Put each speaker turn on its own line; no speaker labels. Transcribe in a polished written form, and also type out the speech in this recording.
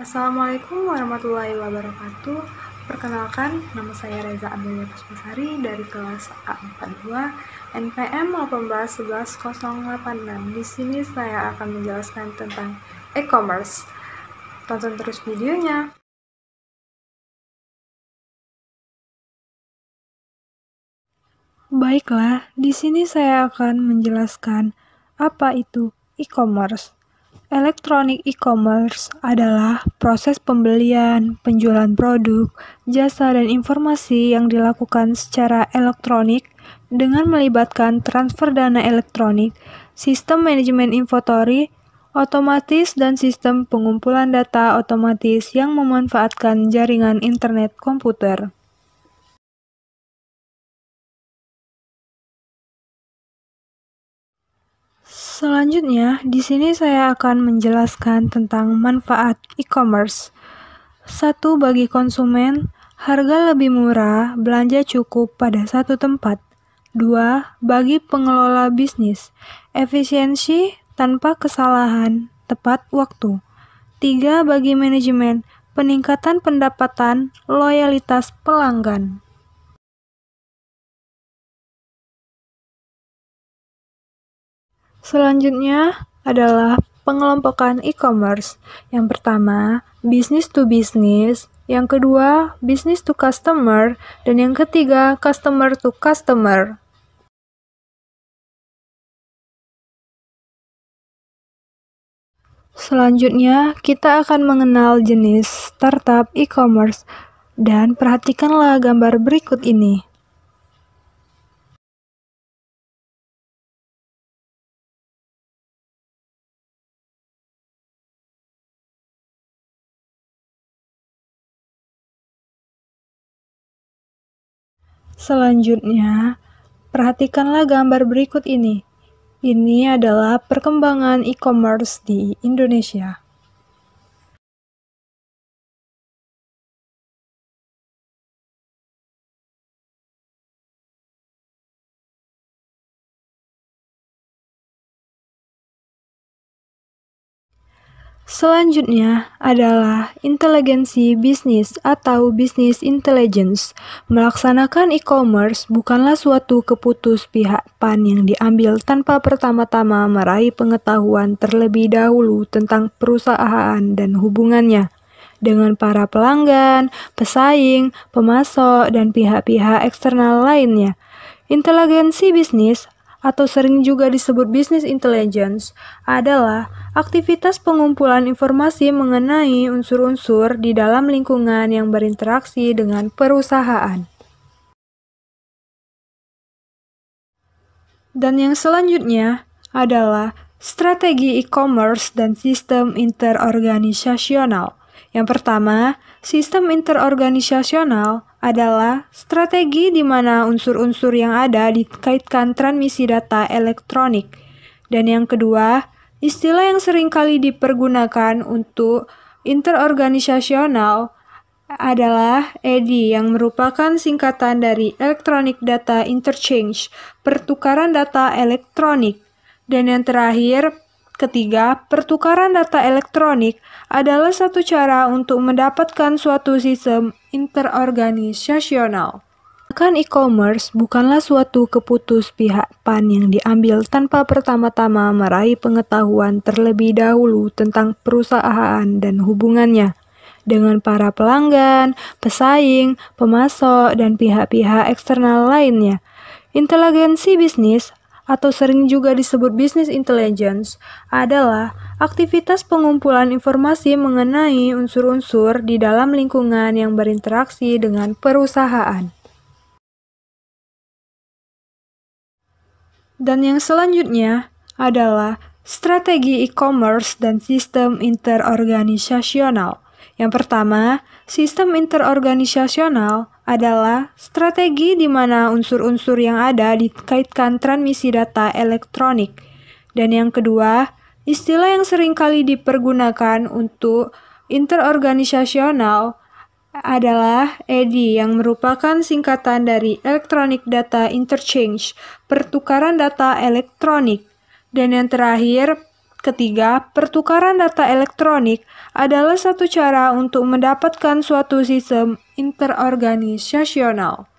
Assalamualaikum warahmatullahi wabarakatuh. Perkenalkan, nama saya Reza Amelia Puspasari dari kelas A42 NPM 1811086. Di sini saya akan menjelaskan tentang e-commerce. Tonton terus videonya. Baiklah, di sini saya akan menjelaskan apa itu e-commerce. Elektronik e-commerce adalah proses pembelian, penjualan produk, jasa, dan informasi yang dilakukan secara elektronik dengan melibatkan transfer dana elektronik, sistem manajemen inventory otomatis, dan sistem pengumpulan data otomatis yang memanfaatkan jaringan internet komputer. Selanjutnya, di sini saya akan menjelaskan tentang manfaat e-commerce. 1. Bagi konsumen, harga lebih murah, belanja cukup pada satu tempat. 2. Bagi pengelola bisnis, efisiensi tanpa kesalahan, tepat waktu. 3. Bagi manajemen, peningkatan pendapatan, loyalitas pelanggan. Selanjutnya adalah pengelompokan e-commerce. Yang pertama, business to business. Yang kedua, business to customer. Dan yang ketiga, customer to customer. Selanjutnya, kita akan mengenal jenis startup e-commerce. Dan perhatikanlah gambar berikut ini. Selanjutnya, perhatikanlah gambar berikut ini. Ini adalah perkembangan e-commerce di Indonesia. Selanjutnya adalah inteligensi bisnis atau business intelligence. Melaksanakan e-commerce bukanlah suatu keputuspihakan yang diambil tanpa pertama-tama meraih pengetahuan terlebih dahulu tentang perusahaan dan hubungannya dengan para pelanggan, pesaing, pemasok, dan pihak-pihak eksternal lainnya. Inteligensi bisnis atau sering juga disebut business intelligence, adalah aktivitas pengumpulan informasi mengenai unsur-unsur di dalam lingkungan yang berinteraksi dengan perusahaan. Dan yang selanjutnya adalah strategi e-commerce dan sistem interorganisasional. Yang pertama, sistem interorganisasional adalah strategi di mana unsur-unsur yang ada dikaitkan transmisi data elektronik. Dan yang kedua, istilah yang sering kali dipergunakan untuk interorganisasional adalah EDI yang merupakan singkatan dari Electronic Data Interchange, pertukaran data elektronik. Dan yang terakhir, ketiga, pertukaran data elektronik adalah satu cara untuk mendapatkan suatu sistem interorganisasional. Bahkan e-commerce bukanlah suatu keputuspihakan yang diambil tanpa pertama-tama meraih pengetahuan terlebih dahulu tentang perusahaan dan hubungannya dengan para pelanggan, pesaing, pemasok, dan pihak-pihak eksternal lainnya. Inteligensi bisnis atau sering juga disebut business intelligence, adalah aktivitas pengumpulan informasi mengenai unsur-unsur di dalam lingkungan yang berinteraksi dengan perusahaan. Dan yang selanjutnya adalah strategi e-commerce dan sistem interorganisasional. Yang pertama, sistem interorganisasional adalah strategi di mana unsur-unsur yang ada dikaitkan transmisi data elektronik. Dan yang kedua, istilah yang sering kali dipergunakan untuk interorganisasional adalah EDI yang merupakan singkatan dari Electronic Data Interchange, pertukaran data elektronik. Dan yang terakhir, Ketiga, pertukaran data elektronik adalah satu cara untuk mendapatkan suatu sistem interorganisasional.